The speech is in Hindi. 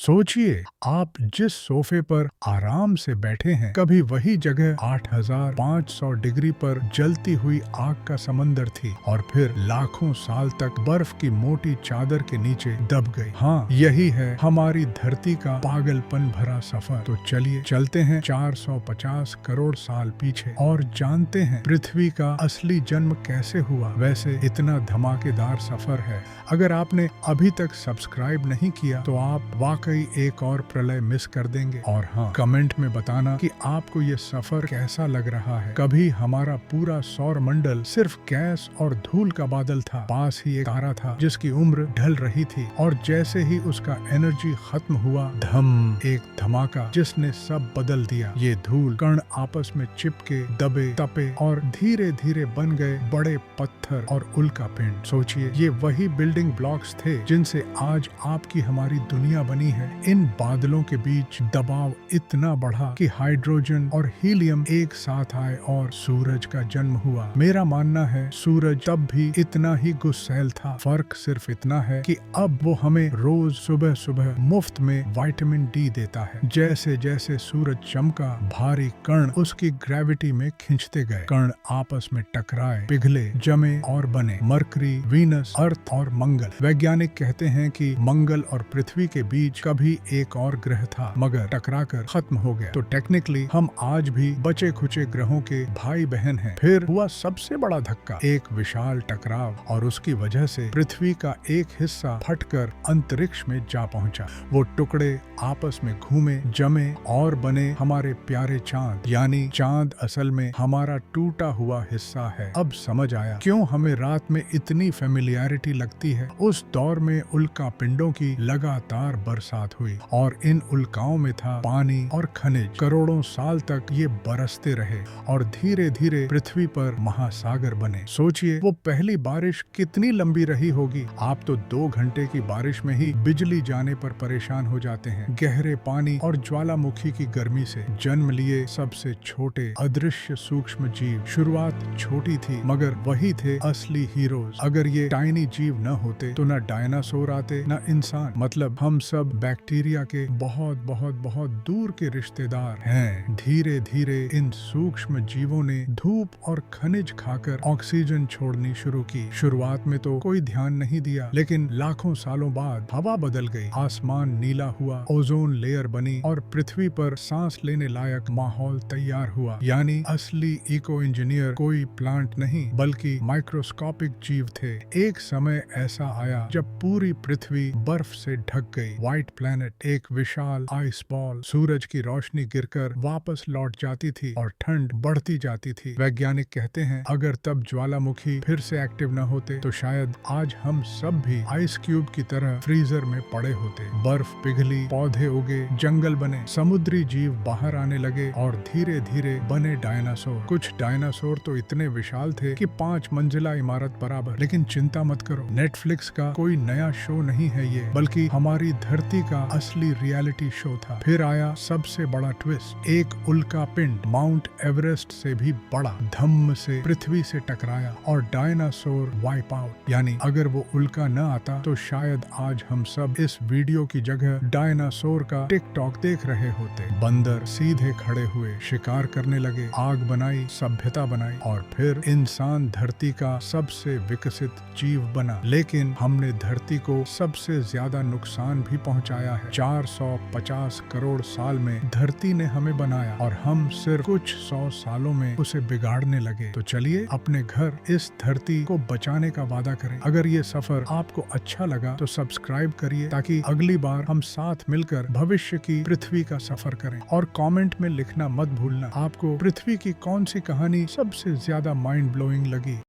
सोचिए, आप जिस सोफे पर आराम से बैठे हैं, कभी वही जगह 8500 डिग्री पर जलती हुई आग का समंदर थी और फिर लाखों साल तक बर्फ की मोटी चादर के नीचे दब गई। हाँ, यही है हमारी धरती का पागलपन भरा सफर। तो चलिए चलते हैं 450 करोड़ साल पीछे और जानते हैं पृथ्वी का असली जन्म कैसे हुआ। वैसे इतना धमाकेदार सफर है, अगर आपने अभी तक सब्सक्राइब नहीं किया तो आप वाकई एक और प्रलय मिस कर देंगे। और हाँ, कमेंट में बताना कि आपको ये सफर कैसा लग रहा है। कभी हमारा पूरा सौर मंडल सिर्फ गैस और धूल का बादल था, पास ही एक तारा था जिसकी उम्र ढल रही थी और जैसे ही उसका एनर्जी खत्म हुआ, धम एक धमाका जिसने सब बदल दिया। ये धूल कण आपस में चिपके, दबे, तपे और धीरे धीरे बन गए बड़े पत्थर और उल्का पिंड। सोचिए, ये वही बिल्डिंग ब्लॉक्स थे जिनसे आज आपकी हमारी दुनिया बनी है। इन बादलों के बीच दबाव इतना बढ़ा कि हाइड्रोजन और हीलियम एक साथ आए और सूरज का जन्म हुआ। मेरा मानना है सूरज तब भी इतना ही गुस्सैल था, फर्क सिर्फ इतना है कि अब वो हमें रोज सुबह सुबह मुफ्त में विटामिन डी देता है। जैसे जैसे सूरज चमका, भारी कण उसकी ग्रेविटी में खिंचते गए। कण आपस में टकराए, पिघले, जमे और बने मरकरी, वीनस, अर्थ और मंगल। वैज्ञानिक कहते हैं कि मंगल और पृथ्वी के बीच कभी एक और ग्रह था, मगर टकराकर खत्म हो गया। तो टेक्निकली हम आज भी बचे खुचे ग्रहों के भाई बहन हैं। फिर हुआ सबसे बड़ा धक्का, एक विशाल टकराव, और उसकी वजह से पृथ्वी का एक हिस्सा फटकर अंतरिक्ष में जा पहुंचा। वो टुकड़े आपस में घूमे, जमे और बने हमारे प्यारे चांद। यानी चांद असल में हमारा टूटा हुआ हिस्सा है। अब समझ आया क्यों हमें रात में इतनी फेमिलियरिटी लगती है। उस दौर में उल्का पिंडों की लगातार बरसात हुई और इन उल्काओं में था पानी और खनिज। करोड़ों साल तक ये बरसते रहे और धीरे धीरे पृथ्वी पर महासागर बने। सोचिए, वो पहली बारिश कितनी लंबी रही होगी। आप तो 2 घंटे की बारिश में ही बिजली जाने पर परेशान हो जाते हैं। गहरे पानी और ज्वालामुखी की गर्मी से जन्म लिए सबसे छोटे अदृश्य सूक्ष्म जीव। शुरुआत छोटी थी, मगर वही थे असली हीरोज। अगर ये टाइनी जीव न होते तो न डायनासोर आते, न इंसान। मतलब हम सब बैक्टीरिया के बहुत बहुत बहुत दूर के रिश्तेदार हैं। धीरे धीरे इन सूक्ष्म जीवों ने धूप और खनिज खाकर ऑक्सीजन छोड़नी शुरू की। शुरुआत में तो कोई ध्यान नहीं दिया, लेकिन लाखों सालों बाद हवा बदल गई, आसमान नीला हुआ, ओजोन लेयर बनी और पृथ्वी पर सांस लेने लायक माहौल तैयार हुआ। यानी असली इको इंजीनियर कोई प्लांट नहीं बल्कि माइक्रोस्कोपिक जीव थे। एक समय ऐसा आया जब पूरी पृथ्वी बर्फ से ढक गई। व्हाइट प्लैनेट, एक विशाल आइस बॉल। सूरज की रोशनी गिरकर वापस लौट जाती थी और ठंड बढ़ती जाती थी। वैज्ञानिक कहते हैं अगर तब ज्वालामुखी फिर से एक्टिव न होते तो शायद आज हम सब भी आइस क्यूब की तरह फ्रीजर में पड़े होते। बर्फ पिघली, पौधे उगे, जंगल बने, समुद्री जीव बाहर आने लगे और धीरे धीरे बने डायनासोर। कुछ डायनासोर तो इतने विशाल थे कि 5 मंजिला इमारत बराबर। लेकिन चिंता मत करो, नेटफ्लिक्स का कोई नया शो नहीं है ये, बल्कि हमारी धरती का असली रियलिटी शो था। फिर आया सबसे बड़ा ट्विस्ट, एक उल्का पिंड माउंट एवरेस्ट से भी बड़ा धम्म से पृथ्वी से टकराया और डायनासोर वाइप आउट। यानी अगर वो उल्का न आता तो शायद आज हम सब इस वीडियो की जगह डायनासोर का टिकटॉक देख रहे होते। बंदर सीधे खड़े हुए, शिकार करने लगे, आग बनाई, सभ्यता बनाई और फिर इंसान धरती का सबसे विकसित जीव बना। लेकिन हमने धरती को सबसे ज्यादा नुकसान भी पहुंचाया है। 450 करोड़ साल में धरती ने हमें बनाया और हम सिर्फ कुछ 100 सालों में उसे बिगाड़ने लगे। तो चलिए अपने घर इस धरती को बचाने का वादा करें। अगर ये सफर आपको अच्छा लगा तो सब्सक्राइब करिए ताकि अगली बार हम साथ मिलकर भविष्य की पृथ्वी का सफर करें। और कमेंट में लिखना मत भूलना आपको पृथ्वी की कौन सी कहानी सबसे ज्यादा माइंड ब्लोइंग लगी।